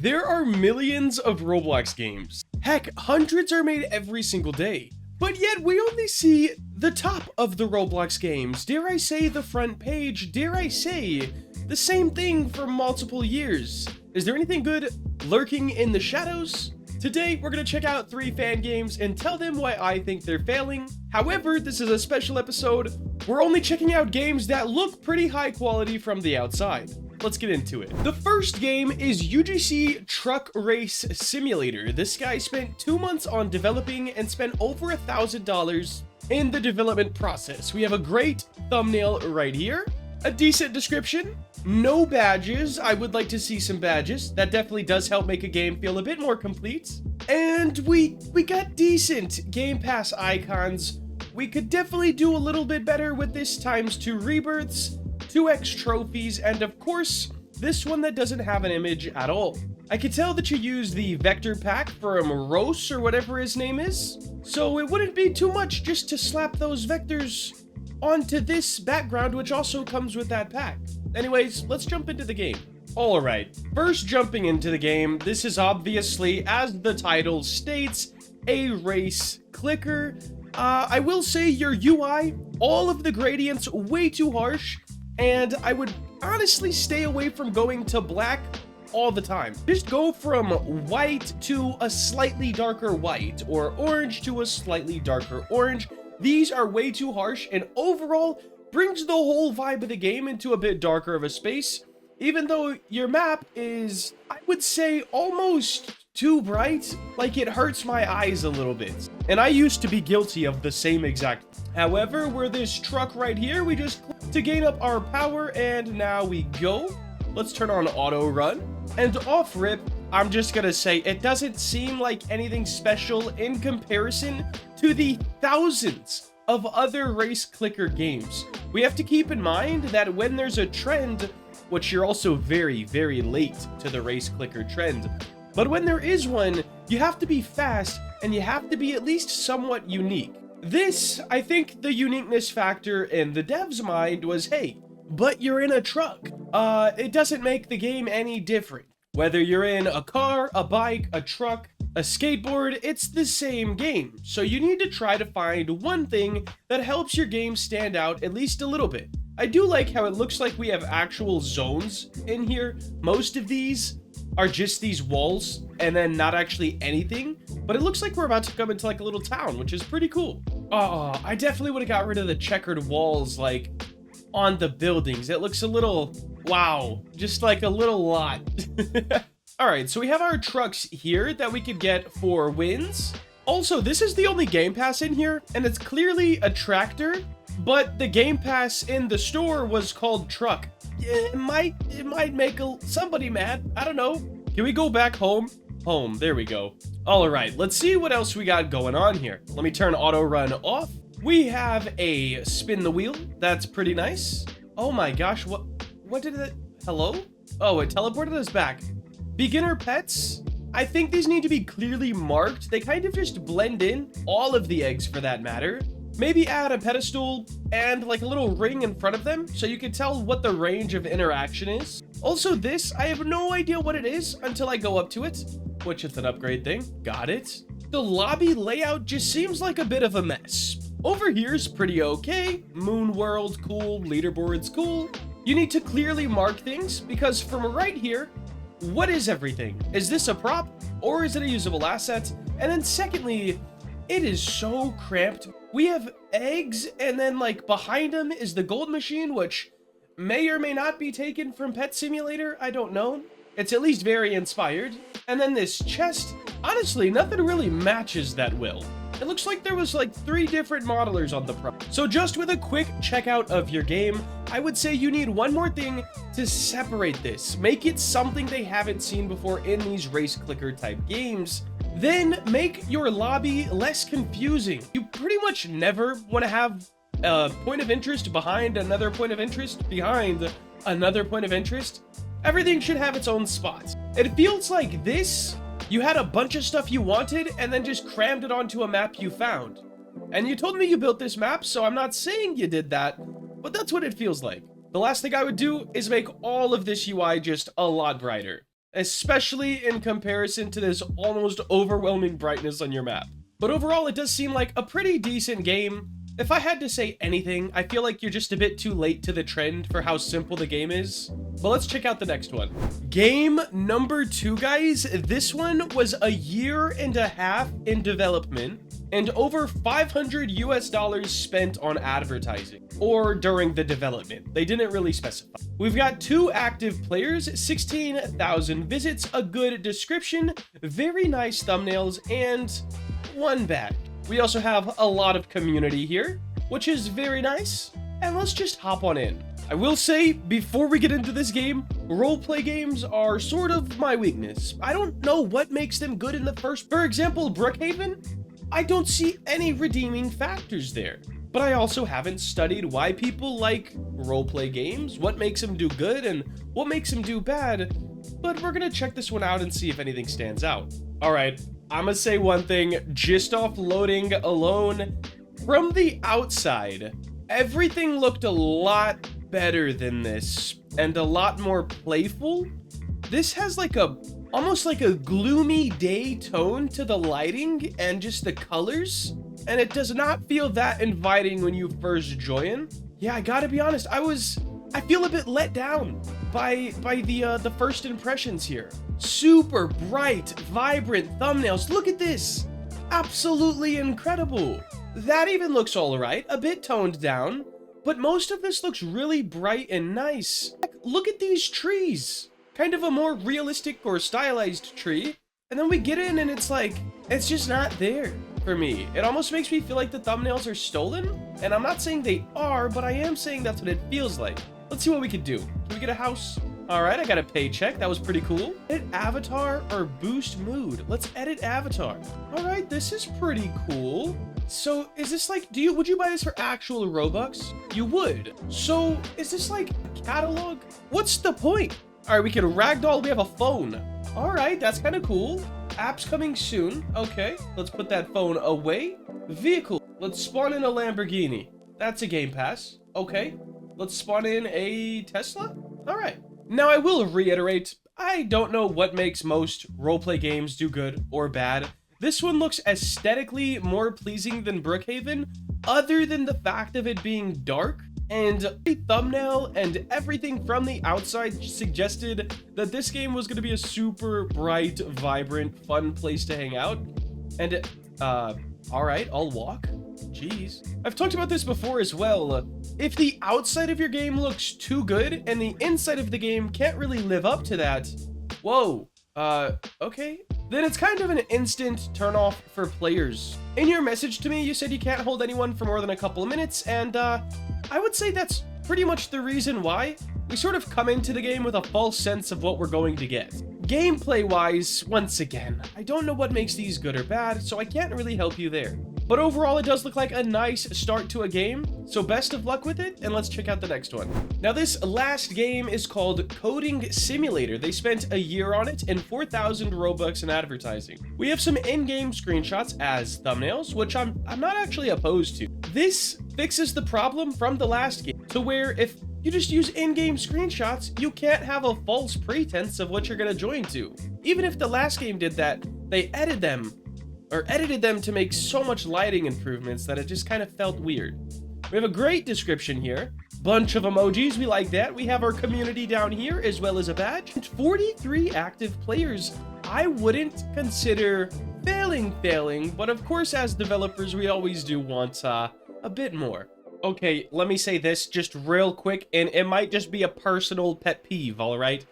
There are millions of Roblox games. Heck, hundreds are made every single day. But yet we only see the top of the Roblox games. Dare I say the front page? Dare I say the same thing for multiple years? Is there anything good lurking in the shadows? Today, we're going to check out 3 fan games and tell them why I think they're failing. However, this is a special episode. We're only checking out games that look pretty high quality from the outside. Let's get into it. The first game is UGC Truck Race Simulator. This guy spent 2 months on developing and spent over $1,000 in the development process. We have a great thumbnail right here, a decent description, no badges. I would like to see some badges. That definitely does help make a game feel a bit more complete. And we got decent Game Pass icons. We could definitely do a little bit better with this ×2 rebirths, 2x trophies, and of course, this one that doesn't have an image at all. I could tell that you used the vector pack from Rose or whatever his name is, so it wouldn't be too much just to slap those vectors onto this background, which also comes with that pack. Anyways, let's jump into the game. Alright, first jumping into the game, this is obviously, as the title states, a race clicker. I will say your UI, all of the gradients way too harsh, and I would honestly stay away from going to black all the time. Just go from white to a slightly darker white, or orange to a slightly darker orange. These are way too harsh, and overall brings the whole vibe of the game into a bit darker of a space, even though your map is, I would say, almost too bright. Like, it hurts my eyes a little bit. And I used to be guilty of the same exact. However, we're this truck right here. We just click to gain up our power, and now we go. Let's turn on auto run. And off rip, I'm just gonna say it doesn't seem like anything special in comparison to the thousands of other race clicker games. We have to keep in mind that when there's a trend, which you're also very, very late to the race clicker trend, but when there is one, you have to be fast and you have to be at least somewhat unique. This, I think the uniqueness factor in the dev's mind was, hey, but you're in a truck. It doesn't make the game any different. Whether you're in a car, a bike, a truck, a skateboard, it's the same game. So you need to try to find one thing that helps your game stand out at least a little bit. I do like how it looks like we have actual zones in here. Most of these are just these walls and then not actually anything, but it looks like we're about to come into like a little town, which is pretty cool. Oh, I definitely would have got rid of the checkered walls like on the buildings. It looks a little, wow, just like a little lot. All right, so we have our trucks here that we could get for wins. Also, this is the only Game Pass in here, and it's clearly a tractor, but the Game Pass in the store was called truck. It might make somebody mad. I don't know. Can we go back home? Home, there we go. All right, let's see what else we got going on here. Let me turn auto run off. We have a spin the wheel. That's pretty nice. Oh my gosh, what did it, hello? Oh, it teleported us back. Beginner pets. I think these need to be clearly marked. They kind of just blend in, all of the eggs for that matter. Maybe add a pedestal and like a little ring in front of them so you can tell what the range of interaction is. Also this, I have no idea what it is until I go up to it, which is an upgrade thing. Got it. The lobby layout just seems like a bit of a mess. Over here's pretty okay. Moon world, cool. Leaderboard's cool. You need to clearly mark things because from right here, what is everything? Is this a prop or is it a usable asset? And then secondly, it is so cramped. We have eggs and then like behind them is the gold machine, which may or may not be taken from Pet Simulator. I don't know. It's at least very inspired. And then this chest, honestly, nothing really matches that well. It looks like there was like 3 different modelers on the prop. So just with a quick checkout of your game, I would say you need one more thing to separate this. Make it something they haven't seen before in these race clicker type games. Then make your lobby less confusing. You pretty much never want to have a point of interest behind another point of interest behind another point of interest. Everything should have its own spot. It feels like this, you had a bunch of stuff you wanted and then just crammed it onto a map you found. And you told me you built this map, so I'm not saying you did that, but that's what it feels like. The last thing I would do is make all of this UI just a lot brighter. especially in comparison to this almost overwhelming brightness on your map. But overall, it does seem like a pretty decent game. If I had to say anything, I feel like you're just a bit too late to the trend for how simple the game is. But let's check out the next one. Game number 2, guys. This one was a year and a half in development and over $500 spent on advertising or during the development. They didn't really specify. We've got 2 active players, 16,000 visits, a good description, very nice thumbnails, and 1 badge. We also have a lot of community here, which is very nice. And let's just hop on in. I will say, before we get into this game, roleplay games are sort of my weakness. I don't know what makes them good in the first. For example, Brookhaven, I don't see any redeeming factors there. But I also haven't studied why people like roleplay games, what makes them do good, and what makes them do bad. But we're gonna check this one out and see if anything stands out. All right. I'm gonna say one thing, just off loading alone, from the outside, everything looked a lot better than this and a lot more playful. This has like almost like a gloomy day tone to the lighting and just the colors, and it does not feel that inviting when you first join. Yeah, I gotta be honest, I feel a bit let down by the first impressions here. Super bright, vibrant thumbnails. Look at this. Absolutely incredible. That even looks all right, a bit toned down, but most of this looks really bright and nice. Look at these trees. Kind of a more realistic or stylized tree. And then we get in and it's like, it's just not there for me. It almost makes me feel like the thumbnails are stolen. And I'm not saying they are, but I am saying that's what it feels like. Let's see what we can do. Can we get a house? All right, I got a paycheck. That was pretty cool. Edit avatar or boost mood. Let's edit avatar. All right, this is pretty cool. So is this like, would you buy this for actual Robux? You would. So is this like a catalog? What's the point? All right, we can ragdoll. We have a phone. All right, that's kind of cool. Apps coming soon. Okay, let's put that phone away. Vehicle. Let's spawn in a Lamborghini. That's a Game Pass. Okay, let's spawn in a Tesla. All right. Now, I will reiterate, I don't know what makes most roleplay games do good or bad. This one looks aesthetically more pleasing than Brookhaven, other than the fact of it being dark, and the thumbnail and everything from the outside suggested that this game was going to be a super bright, vibrant, fun place to hang out. And, alright, I'll walk. Jeez. I've talked about this before as well. If the outside of your game looks too good and the inside of the game can't really live up to that, whoa, okay. Then it's kind of an instant turnoff for players. In your message to me, you said you can't hold anyone for more than a couple of minutes, and I would say that's pretty much the reason why. We sort of come into the game with a false sense of what we're going to get. Gameplay-wise, once again, I don't know what makes these good or bad, so I can't really help you there. But overall, it does look like a nice start to a game, so best of luck with it, and let's check out the next one. Now, this last game is called Coding Simulator. They spent a year on it and 4,000 Robux in advertising. We have some in-game screenshots as thumbnails, which I'm not actually opposed to. This fixes the problem from the last game, to where if you just use in-game screenshots, you can't have a false pretense of what you're gonna join to. Even if the last game did that, they edited them to make so much lighting improvements that it just kind of felt weird. We have a great description here. Bunch of emojis, we like that. We have our community down here as well as a badge. 43 active players. I wouldn't consider failing, but of course as developers we always do want a bit more. Okay, let me say this just real quick, and it might just be a personal pet peeve, alright?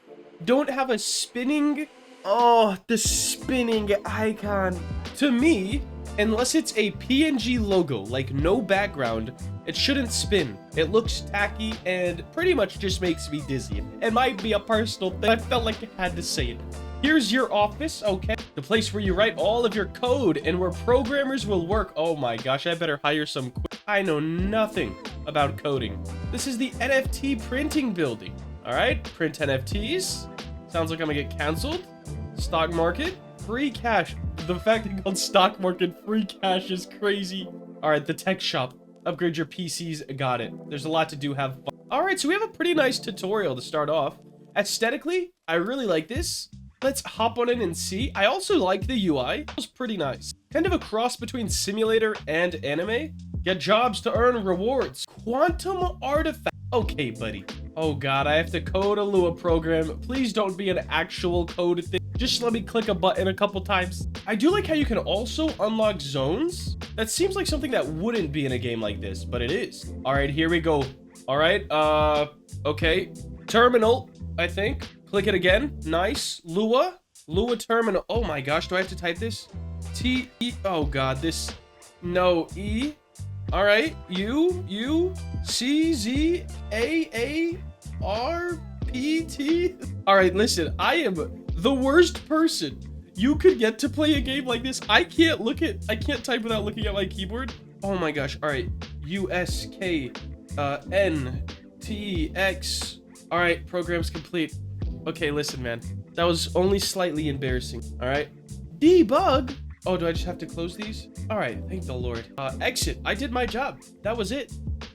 Don't have a spinning... Oh, the spinning icon. To me, unless it's a PNG logo, like no background, it shouldn't spin. It looks tacky and pretty much just makes me dizzy. It might be a personal thing. I felt like I had to say it. Here's your office, okay? The place where you write all of your code and where programmers will work. Oh my gosh, I better hire some quick. I know nothing about coding. This is the NFT printing building. All right, print NFTs. Sounds like I'm gonna get canceled. Stock market, free cash. The fact that it's called stock market free cash is crazy. All right, the tech shop. Upgrade your PCs. Got it. There's a lot to do. Have fun. All right, so we have a pretty nice tutorial to start off. Aesthetically, I really like this. Let's hop on in and see. I also like the UI. It was pretty nice. Kind of a cross between simulator and anime. Get jobs to earn rewards. Quantum artifact. Okay, buddy. Oh god, I have to code a Lua program. Please don't be an actual code thing. Just let me click a button a couple times. I do like how you can also unlock zones. That seems like something that wouldn't be in a game like this, but it is. All right, here we go. All right, okay. Terminal, I think. Click it again. Nice. Lua terminal. Oh my gosh, do I have to type this? T-E, oh god, this, no, E. All right, U, C, Z, A, R, P, T. All right, listen, I am the worst person you could get to play a game like this. I can't type without looking at my keyboard. Oh my gosh, all right, U, S, K, N, T, X. All right, program's complete. Okay, listen, man, that was only slightly embarrassing, all right? Debug. Oh, do I just have to close these? All right, thank the Lord. Exit. I did my job. That was it.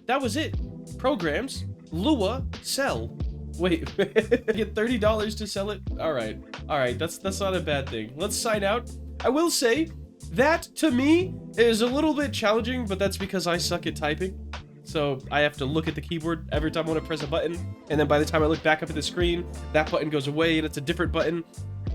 That was it. Programs. Lua. Sell. Wait, I get $30 to sell it? All right. All right, that's not a bad thing. Let's sign out. I will say that to me is a little bit challenging, but that's because I suck at typing. So I have to look at the keyboard every time I want to press a button. And then by the time I look back up at the screen, that button goes away and it's a different button.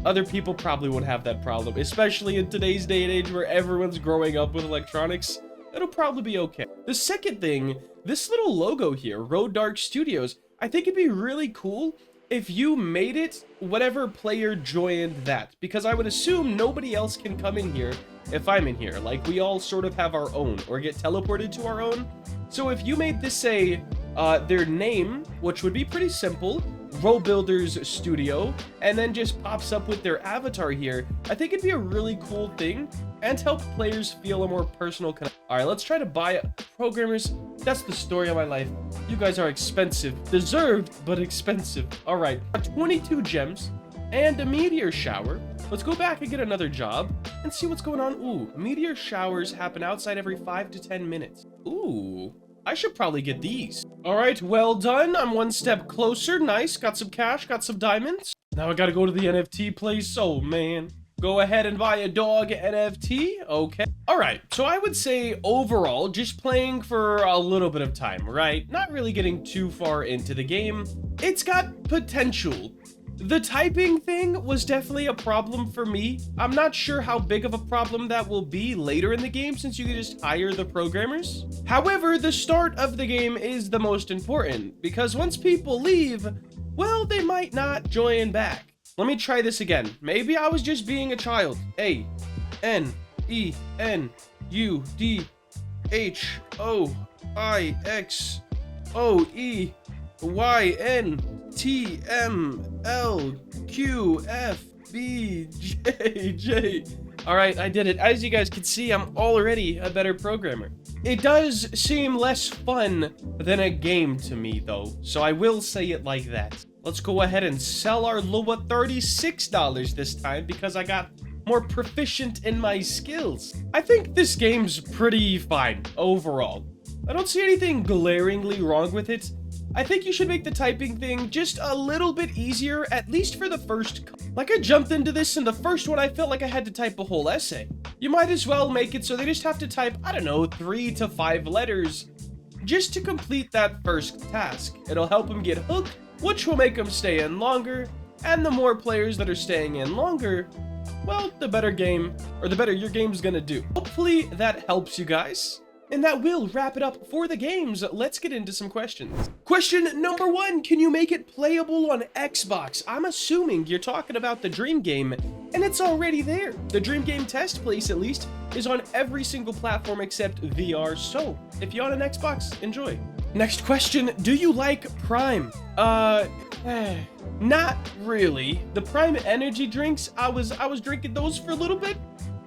Other people probably won't have that problem, especially in today's day and age where everyone's growing up with electronics. It'll probably be okay. The second thing, this little logo here, Road Dark Studios, I think it'd be really cool if you made it whatever player joined that, because I would assume nobody else can come in here if I'm in here. Like, we all sort of have our own or get teleported to our own. So if you made this say their name, which would be pretty simple, Robuilders Studio, and then just pops up with their avatar here, I think it'd be a really cool thing and help players feel a more personal connection. All right, let's try to buy programmers. That's the story of my life. You guys are expensive. Deserved, but expensive. All right, 22 gems and a meteor shower. Let's go back and get another job and see what's going on. Ooh, meteor showers happen outside every 5 to 10 minutes. Ooh. I should probably get these. All right, well done. I'm one step closer. Nice. Got some cash, got some diamonds. Now I gotta go to the NFT place. Oh, man. Go ahead and buy a dog NFT. Okay. All right, so I would say overall, just playing for a little bit of time, right? Not really getting too far into the game. It's got potential. The typing thing was definitely a problem for me. I'm not sure how big of a problem that will be later in the game since you can just hire the programmers. However, the start of the game is the most important because once people leave, well, they might not join back. Let me try this again. Maybe I was just being a child. A-N-E-N-U-D-H-O-I-N-T-M-L-Q-F-B-J-J. All right, I did it. As you guys can see, I'm already a better programmer. It does seem less fun than a game to me, though, so I will say it like that. Let's go ahead and sell our Lua $36 this time because I got more proficient in my skills. I think this game's pretty fine overall. I don't see anything glaringly wrong with it. I think you should make the typing thing just a little bit easier, at least for the first. Like, I jumped into this and the first one I felt like I had to type a whole essay. You might as well make it so they just have to type, I don't know, 3 to 5 letters just to complete that first task. It'll help them get hooked, which will make them stay in longer, and the more players that are staying in longer, well, the better game, or the better your game's gonna do. Hopefully that helps you guys. And that will wrap it up for the games. Let's get into some questions. Question number 1, can you make it playable on Xbox? I'm assuming you're talking about the Dream Game, and it's already there. The Dream Game test place, at least, is on every single platform except VR, so if you're on an Xbox, enjoy. Next question, do you like Prime? Not really. The Prime energy drinks, I was drinking those for a little bit,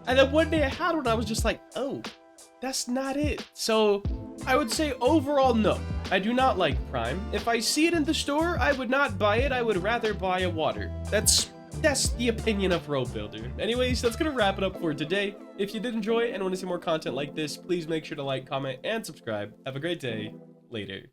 and then one day I had one, I was just like, oh, that's not it. So I would say overall, no, I do not like Prime. If I see it in the store, I would not buy it. I would rather buy a water. That's the opinion of Robuilder. Anyways, that's gonna wrap it up for today. If you did enjoy and want to see more content like this, please make sure to like, comment, and subscribe. Have a great day. Later.